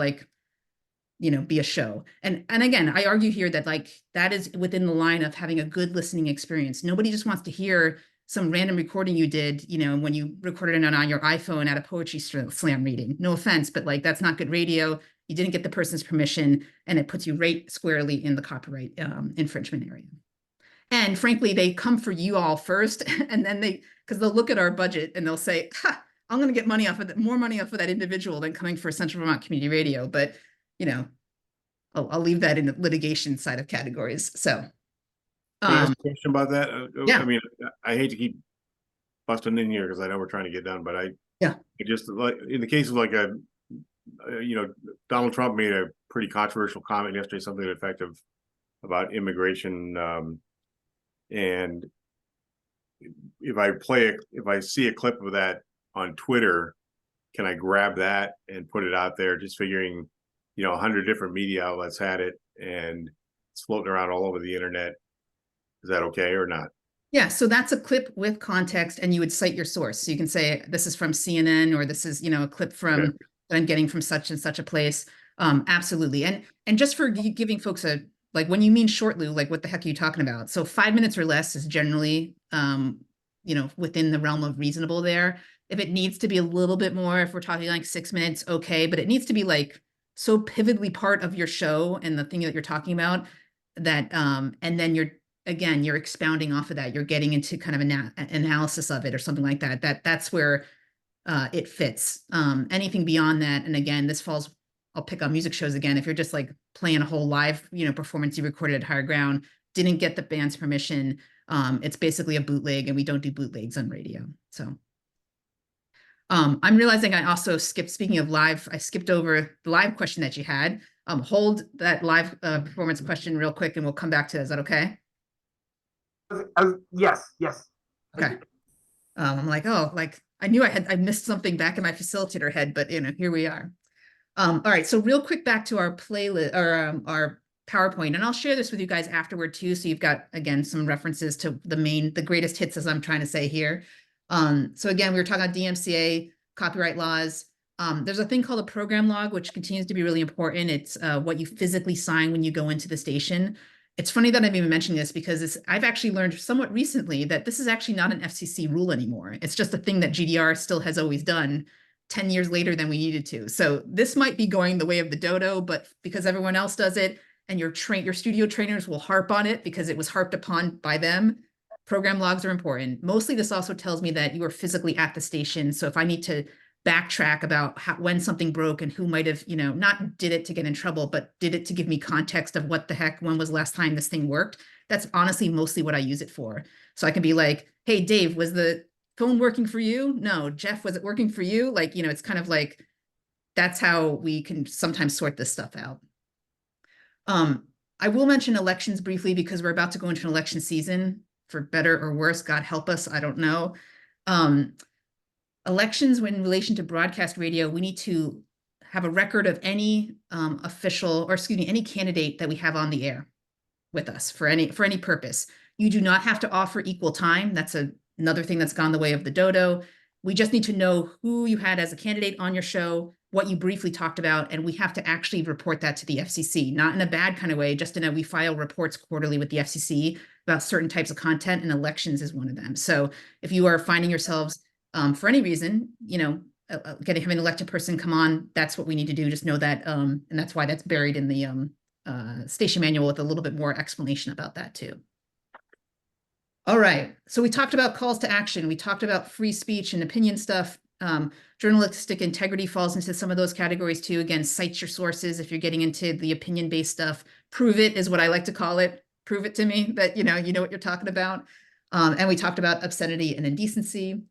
S1: be a show. And again, I argue here that that is within the line of having a good listening experience. Nobody just wants to hear some random recording you did, when you recorded it on your iPhone at a poetry slam reading. No offense, but that's not good radio. You didn't get the person's permission and it puts you right squarely in the copyright infringement area. And frankly, they come for you all first and then because they'll look at our budget and they'll say, ha, I'm going to get money off of more money off of that individual than coming for Central Vermont Community Radio. But, I'll leave that in the litigation side of categories. So.
S7: Can I ask a question about that?
S1: Yeah.
S7: I mean, I hate to keep busting in here because I know we're trying to get done, but I just like in the case of Donald Trump made a pretty controversial comment yesterday, something effective about immigration. And if I see a clip of that on Twitter, can I grab that and put it out there? Just figuring, 100 different media outlets had it and it's floating around all over the internet. Is that okay or not?
S1: Yeah, so that's a clip with context and you would cite your source. So you can say, this is from CNN or this is, a clip from that I'm getting from such and such a place. Absolutely. And just for giving folks when you mean short, Lou, what the heck are you talking about? So 5 minutes or less is generally, within the realm of reasonable there. If it needs to be a little bit more, if we're talking 6 minutes, okay, but it needs to be so pivotally part of your show and the thing that you're talking about that, and then you're expounding off of that. You're getting into kind of an analysis of it or something like that. That's where it fits. Anything beyond that, and again, this falls. I'll pick on music shows again. If you're just playing a whole live, performance you recorded at Higher Ground, didn't get the band's permission, it's basically a bootleg, and we don't do bootlegs on radio. So. I'm realizing I also skipped. Speaking of live, I skipped over the live question that you had. Hold that live performance question real quick, and we'll come back to it. Is that okay?
S4: Yes.
S1: Okay. I'm I knew I missed something back in my facilitator head, but here we are. All right, so real quick back to our playlist or our PowerPoint, and I'll share this with you guys afterward too. So you've got again some references to the greatest hits, as I'm trying to say here. So again, we were talking about DMCA, copyright laws. There's a thing called a program log, which continues to be really important. It's what you physically sign when you go into the station. It's funny that I'm even mentioning this because I've actually learned somewhat recently that this is actually not an FCC rule anymore. It's just a thing that GDR still has always done 10 years later than we needed to. So this might be going the way of the dodo, but because everyone else does it and your studio trainers will harp on it because it was harped upon by them, program logs are important. Mostly this also tells me that you are physically at the station. So if I need to backtrack about when something broke and who might have, not did it to get in trouble, but did it to give me context of what the heck, when was the last time this thing worked? That's honestly mostly what I use it for. So I can be like, hey, Dave, was the phone working for you? No. Jeff, was it working for you? It's kind of that's how we can sometimes sort this stuff out. I will mention elections briefly because we're about to go into an election season, for better or worse, God help us, I don't know. Elections, when in relation to broadcast radio, we need to have a record of any any candidate that we have on the air with us for any purpose. You do not have to offer equal time. That's another thing that's gone the way of the dodo. We just need to know who you had as a candidate on your show, what you briefly talked about, and we have to actually report that to the FCC, not in a bad kind of way, just in a we file reports quarterly with the FCC about certain types of content, and elections is one of them. So if you are finding yourselves for any having an elected person come on, that's what we need to do. Just know that, and that's why that's buried in the station manual with a little bit more explanation about that too. All right, so we talked about calls to action. We talked about free speech and opinion stuff. Journalistic integrity falls into some of those categories too. Again, cite your sources if you're getting into the opinion-based stuff. Prove it is what I like to call it. Prove it to me that you know what you're talking about. And we talked about obscenity and indecency.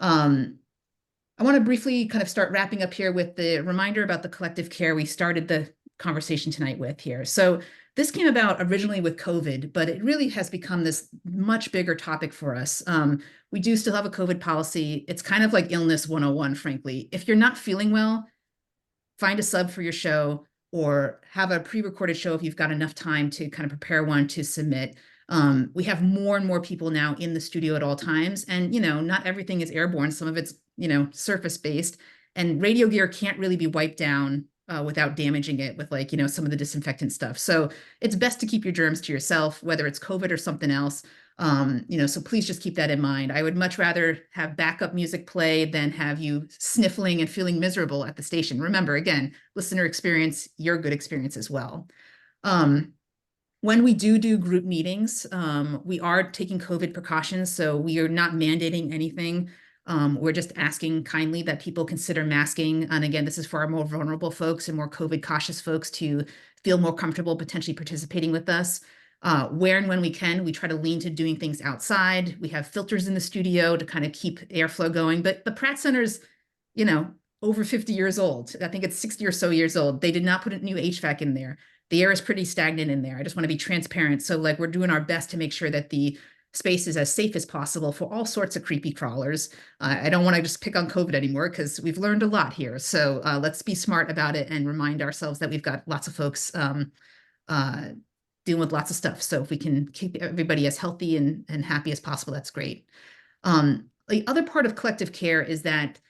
S1: I want to briefly kind of start wrapping up here with the reminder about the collective care we started the conversation tonight with here. So this came about originally with COVID, but it really has become this much bigger topic for us. We do still have a COVID policy. It's kind of like illness 101, frankly. If you're not feeling well, find a sub for your show or have a pre-recorded show if you've got enough time to kind of prepare one to submit. We have more and more people now in the studio at all times. And, you know, not everything is airborne. Some of it's, you know, surface-based. And radio gear can't really be wiped down without damaging it with, like, you know, some of the disinfectant stuff. So it's best to keep your germs to yourself, whether it's COVID or something else. You know, so please just keep that in mind. I would much rather have backup music play than have you sniffling and feeling miserable at the station. Remember, again, listener experience, your good experience as well. When we do group meetings, we are taking COVID precautions, so we are not mandating anything. We're just asking kindly that people consider masking. And again, this is for our more vulnerable folks and more COVID cautious folks to feel more comfortable potentially participating with us. Where and when we can, we try to lean to doing things outside. We have filters in the studio to kind of keep airflow going. But the Pratt Center's, you know, over 50 years old. I think it's 60 or so years old. They did not put a new HVAC in there. The air is pretty stagnant in there. I just want to be transparent. So like we're doing our best to make sure that the space is as safe as possible for all sorts of creepy crawlers. I don't want to just pick on COVID anymore because we've learned a lot here. So let's be smart about it and remind ourselves that we've got lots of folks dealing with lots of stuff. So if we can keep everybody as healthy and happy as possible, that's great. The other part of collective care is that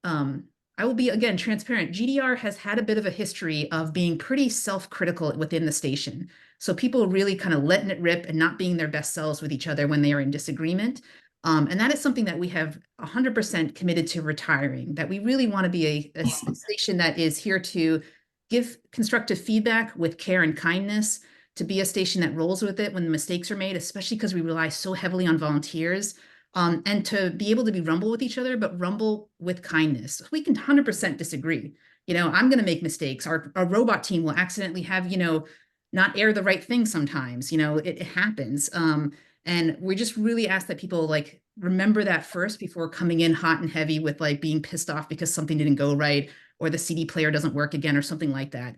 S1: I will be, again, transparent. GDR has had a bit of a history of being pretty self-critical within the station. So people really kind of letting it rip and not being their best selves with each other when they are in disagreement. And that is something that we have 100% committed to retiring, that we really want to be a station that is here to give constructive feedback with care and kindness, to be a station that rolls with it when the mistakes are made, especially because we rely so heavily on volunteers. And to be able to be rumble with each other, but rumble with kindness. We can 100% disagree. You know, I'm going to make mistakes. Our robot team will accidentally have, you know, not air the right thing sometimes. You know, it happens. And we just really ask that people like remember that first before coming in hot and heavy with like being pissed off because something didn't go right or the CD player doesn't work again or something like that.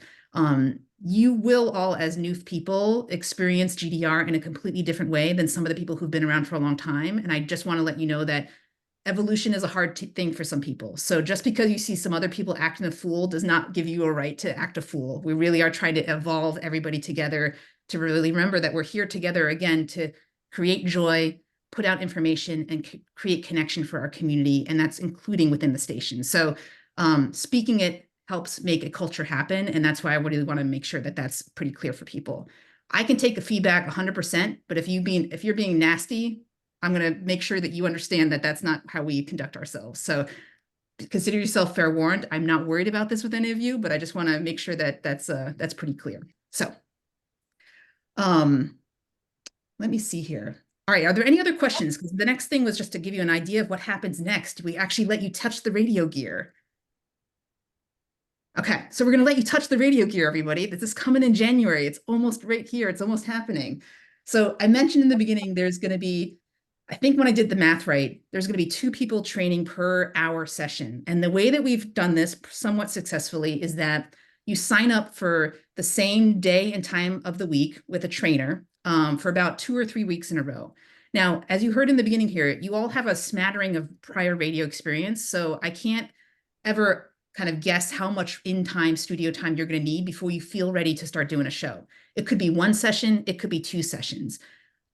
S1: You will all, as new people, experience GDR in a completely different way than some of the people who've been around for a long time. And I just want to let you know that evolution is a hard thing for some people. So just because you see some other people acting a fool does not give you a right to act a fool. We really are trying to evolve everybody together to really remember that we're here together again to create joy, put out information, and create connection for our community. And that's including within the station. So speaking it helps make a culture happen. And that's why I really want to make sure that that's pretty clear for people. I can take the feedback 100%, but if you're being nasty, I'm going to make sure that you understand that that's not how we conduct ourselves. So consider yourself fair warned. I'm not worried about this with any of you, but I just want to make sure that that's pretty clear. So let me see here. All right, are there any other questions? Because the next thing was just to give you an idea of what happens next. We actually let you touch the radio gear. Okay, so we're going to let you touch the radio gear, everybody. This is coming in January. It's almost right here. It's almost happening. So I mentioned in the beginning, there's going to be, I think when I did the math right, there's going to be 2 people training per hour session. And the way that we've done this somewhat successfully is that you sign up for the same day and time of the week with a trainer for about 2 or 3 weeks in a row. Now, as you heard in the beginning here, you all have a smattering of prior radio experience. So I can't ever kind of guess how much in-time studio time you're going to need before you feel ready to start doing a show. It could be 1 session, it could be 2 sessions,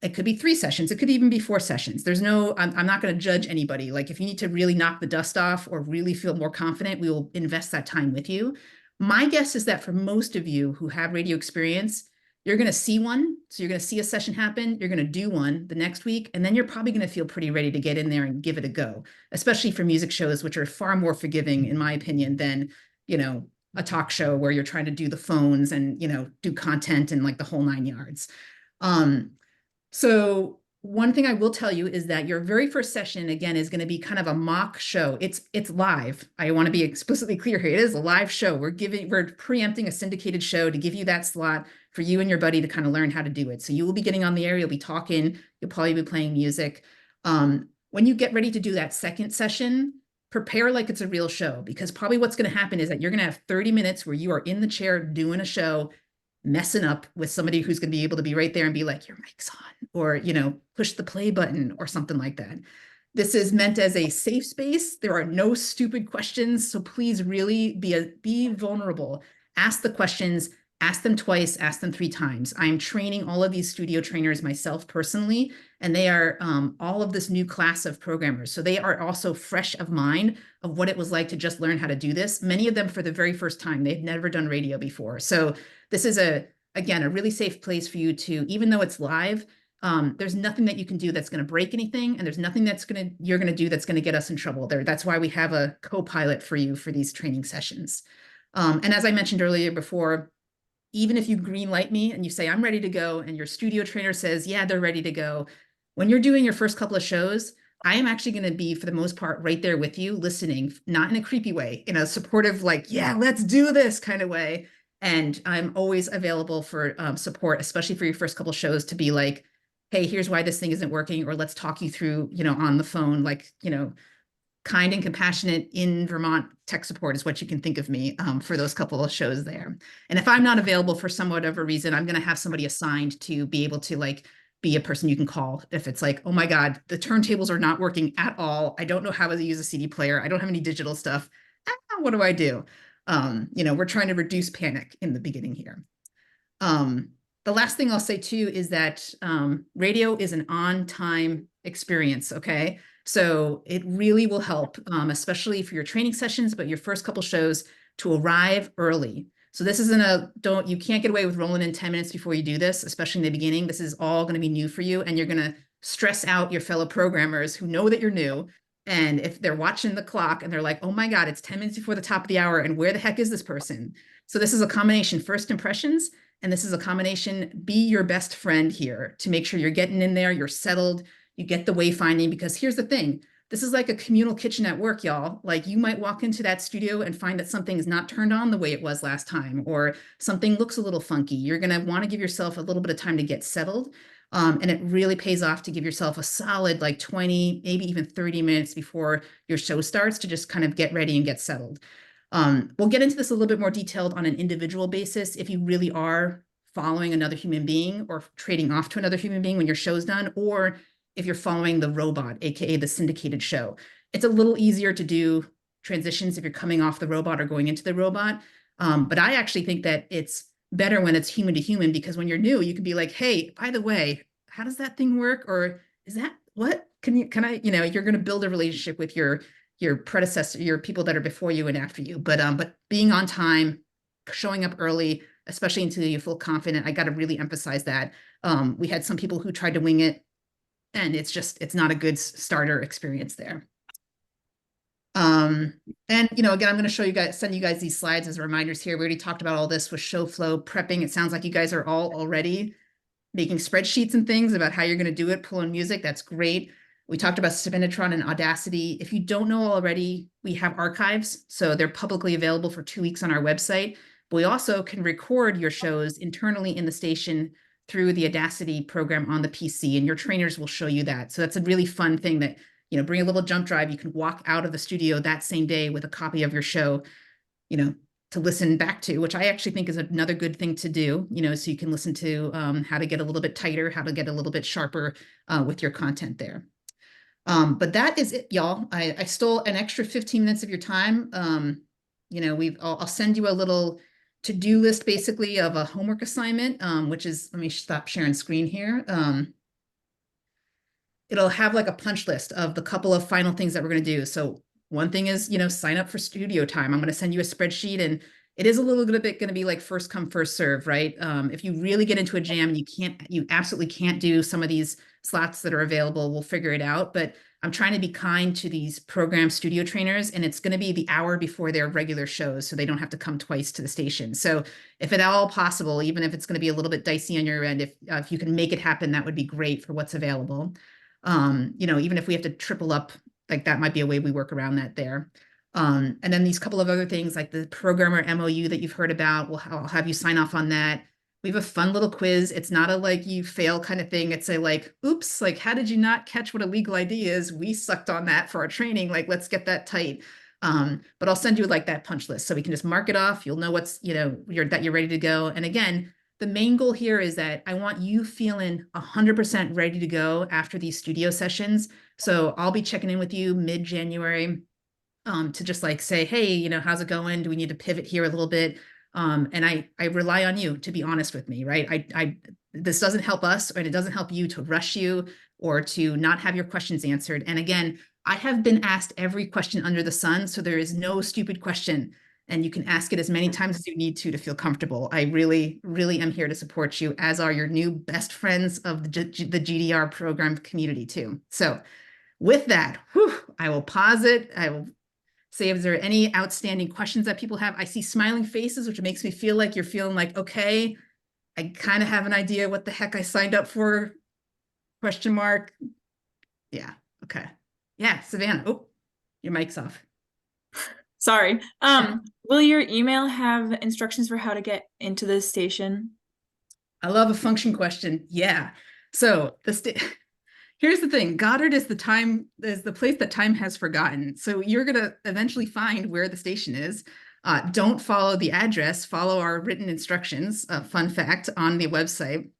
S1: it could be 3 sessions, it could even be 4 sessions. There's no, I'm not going to judge anybody. Like if you need to really knock the dust off or really feel more confident, we will invest that time with you. My guess is that for most of you who have radio experience, you're going to see one. So you're going to see a session happen. You're going to do one the next week. And then you're probably going to feel pretty ready to get in there and give it a go, especially for music shows, which are far more forgiving, in my opinion, than, you know, a talk show where you're trying to do the phones and, do content and like the whole 9 yards. So one thing I will tell you is that your very first session, again, is going to be kind of a mock show. It's live. I want to be explicitly clear here. It is a live show. We're preempting a syndicated show to give you that slot for you and your buddy to kind of learn how to do it. So you will be getting on the air, you'll be talking, you'll probably be playing music. When you get ready to do that second session, prepare like it's a real show, because probably what's going to happen is that you're going to have 30 minutes where you are in the chair doing a show, messing up with somebody who's going to be able to be right there and be like, your mic's on, or, push the play button or something like that. This is meant as a safe space. There are no stupid questions. So please really be vulnerable. Ask the questions, ask them twice, ask them 3 times. I'm training all of these studio trainers myself personally, and they are all of this new class of programmers. So they are also fresh of mind of what it was like to just learn how to do this. Many of them for the very first time, they've never done radio before. So this is again, a really safe place for you to, even though it's live, there's nothing that you can do that's going to break anything, and there's nothing you're going to do that's going to get us in trouble there. That's why we have a co-pilot for you for these training sessions. And as I mentioned earlier before, even if you green light me and you say, I'm ready to go, and your studio trainer says, yeah, they're ready to go. When you're doing your first couple of shows, I am actually going to be, for the most part, right there with you, listening, not in a creepy way, in a supportive, like, yeah, let's do this kind of way. And I'm always available for support, especially for your first couple of shows, to be like, hey, here's why this thing isn't working, or let's talk you through, on the phone, like, kind and compassionate in Vermont tech support is what you can think of me for those couple of shows there. And if I'm not available for some whatever reason, I'm going to have somebody assigned to be able to like be a person you can call if it's like, oh my God, the turntables are not working at all. I don't know how to use a CD player. I don't have any digital stuff. What do I do? We're trying to reduce panic in the beginning here. The last thing I'll say too is that radio is an on-time experience, okay? So it really will help, especially for your training sessions, but your first couple shows, to arrive early. So this isn't you can't get away with rolling in 10 minutes before you do this, especially in the beginning. This is all going to be new for you, and you're going to stress out your fellow programmers who know that you're new. And if they're watching the clock and they're like, oh my God, it's 10 minutes before the top of the hour, and where the heck is this person? So this is a combination first impressions, and this is a combination be your best friend here to make sure you're getting in there, you're settled, you get the wayfinding, because here's the thing. This is like a communal kitchen at work, y'all. Like, you might walk into that studio and find that something's not turned on the way it was last time, or something looks a little funky. You're going to want to give yourself a little bit of time to get settled. And it really pays off to give yourself a solid like 20, maybe even 30 minutes before your show starts to just kind of get ready and get settled. We'll get into this a little bit more detailed on an individual basis if you really are following another human being or trading off to another human being when your show's done, or if you're following the robot, aka the syndicated show. It's a little easier to do transitions if you're coming off the robot or going into the robot. But I actually think that it's better when it's human to human, because when you're new, you can be like, hey, by the way, how does that thing work? Or is that what? You're going to build a relationship with your predecessor, your people that are before you and after you. But being on time, showing up early, especially until you feel confident, I got to really emphasize that. We had some people who tried to wing it, and it's not a good starter experience there. And again, I'm going to send you guys these slides as reminders here. We already talked about all this with show flow prepping. It sounds like you guys are all already making spreadsheets and things about how you're going to do it, pull in music. That's great. We talked about Spinitron and Audacity. If you don't know already, we have archives. So they're publicly available for 2 weeks on our website. But we also can record your shows internally in the station through the Audacity program on the PC, and your trainers will show you that. So that's a really fun thing that, bring a little jump drive. You can walk out of the studio that same day with a copy of your show, to listen back to, which I actually think is another good thing to do, so you can listen to how to get a little bit tighter, how to get a little bit sharper with your content there. But that is it, y'all. I stole an extra 15 minutes of your time. I'll send you a little to-do list basically of a homework assignment, which is, let me stop sharing screen here. It'll have like a punch list of the couple of final things that we're going to do. So one thing is, sign up for studio time. I'm going to send you a spreadsheet, and it is a little bit going to be like first come, first serve, right? If you really get into a jam and you absolutely can't do some of these slots that are available. We'll figure it out. But I'm trying to be kind to these program studio trainers, and it's going to be the hour before their regular shows, so they don't have to come twice to the station. So if at all possible, even if it's going to be a little bit dicey on your end, if you can make it happen, that would be great for what's available. You know, even if we have to triple up, like that might be a way we work around that there. And then these couple of other things like the programmer MOU that you've heard about, I'll have you sign off on that. We have a fun little quiz. It's not a like you fail kind of thing. It's a like, oops, like how did you not catch what a legal ID is? We sucked on that for our training. Like, let's get that tight. But I'll send you like that punch list so we can just mark it off. You'll know what's, you know, that you're ready to go. And again, the main goal here is that I want you feeling 100% ready to go after these studio sessions. So I'll be checking in with you mid-January to just like say, hey, you know, how's it going? Do we need to pivot here a little bit? And I rely on you to be honest with me, right? This doesn't help us, and it doesn't help you to rush you or to not have your questions answered. And again, I have been asked every question under the sun, so there is no stupid question, and you can ask it as many times as you need to feel comfortable. I really, really am here to support you, as are your new best friends of the GDR program community too. So with that, I will pause it. I will say if there are any outstanding questions that people have. I see smiling faces, which makes me feel like you're feeling like, okay, I kind of have an idea what the heck I signed up for, question mark. Yeah, okay. Yeah, Savannah, oh, your mic's off.
S3: Sorry. Will your email have instructions for how to get into the station?
S1: I love a function question. Yeah. So here's the thing. Goddard is the place that time has forgotten. So you're going to eventually find where the station is. Don't follow the address, follow our written instructions, fun fact, on the website,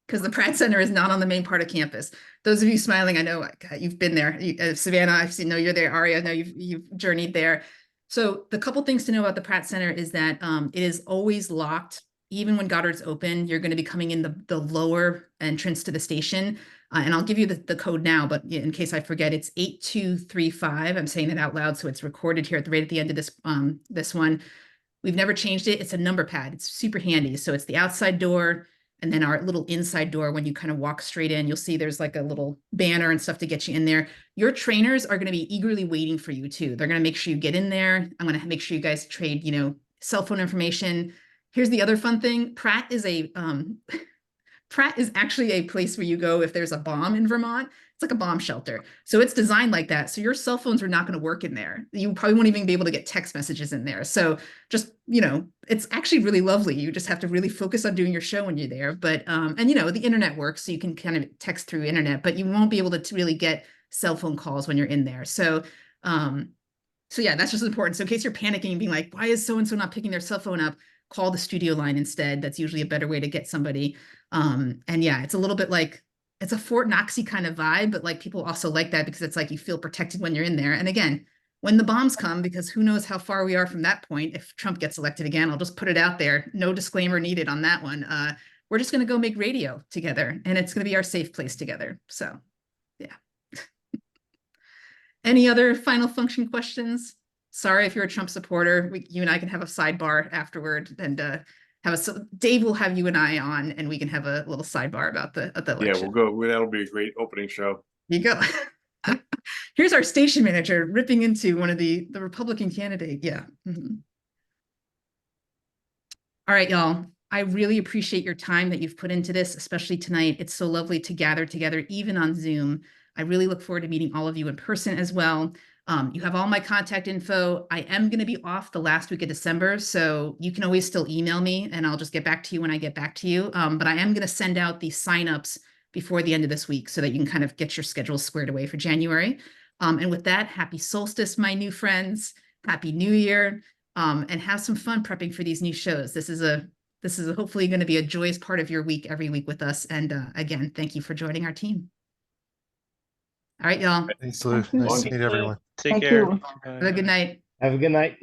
S1: because the Pratt Center is not on the main part of campus. Those of you smiling, I know you've been there. Savannah, I know you're there. Ari, I know you've journeyed there. So the couple things to know about the Pratt Center is that it is always locked. Even when Goddard's open, you're going to be coming in the lower entrance to the station. And I'll give you the code now, but in case I forget, it's 8235. I'm saying that out loud, so it's recorded here right at the end of this one. We've never changed it. It's a number pad. It's super handy. So it's the outside door, and then our little inside door. When you kind of walk straight in, you'll see there's like a little banner and stuff to get you in there. Your trainers are going to be eagerly waiting for you too. They're going to make sure you get in there. I'm going to make sure you guys trade, you know, cell phone information. Here's the other fun thing. Pratt is actually a place where you go if there's a bomb in Vermont. It's like a bomb shelter. So it's designed like that. So your cell phones are not going to work in there. You probably won't even be able to get text messages in there. So just, you know, it's actually really lovely. You just have to really focus on doing your show when you're there. But, and you know, the internet works, so you can kind of text through internet, but you won't be able to really get cell phone calls when you're in there. So, so yeah, that's just important. So in case you're panicking and being like, why is so-and-so not picking their cell phone up? Call the studio line instead. That's usually a better way to get somebody. And yeah, it's a little bit like, it's a Fort Knoxy kind of vibe, but like people also like that because it's like you feel protected when you're in there. And again, when the bombs come, because who knows how far we are from that point, if Trump gets elected again, I'll just put it out there. No disclaimer needed on that one. We're just going to go make radio together, and it's going to be our safe place together. So yeah. Any other final function questions? Sorry if you're a Trump supporter. You and I can have a sidebar afterward, and Dave will have you and I on, and we can have a little sidebar about the election.
S7: Yeah, we'll go. That'll be a great opening show.
S1: You go. Here's our station manager ripping into one of the Republican candidate. Yeah. Mm-hmm. All right, y'all. I really appreciate your time that you've put into this, especially tonight. It's so lovely to gather together, even on Zoom. I really look forward to meeting all of you in person as well. You have all my contact info. I am going to be off the last week of December, so you can always still email me, and I'll just get back to you when I get back to you. But I am going to send out the signups before the end of this week so that you can kind of get your schedule squared away for January. And with that, happy solstice, my new friends. Happy New Year, and have some fun prepping for these new shows. This is hopefully going to be a joyous part of your week every week with us. And again, thank you for joining our team. All right, y'all.
S6: Thanks, Lou. Nice to meet everyone.
S2: Take care.
S1: Have a good night.
S5: Have a good night.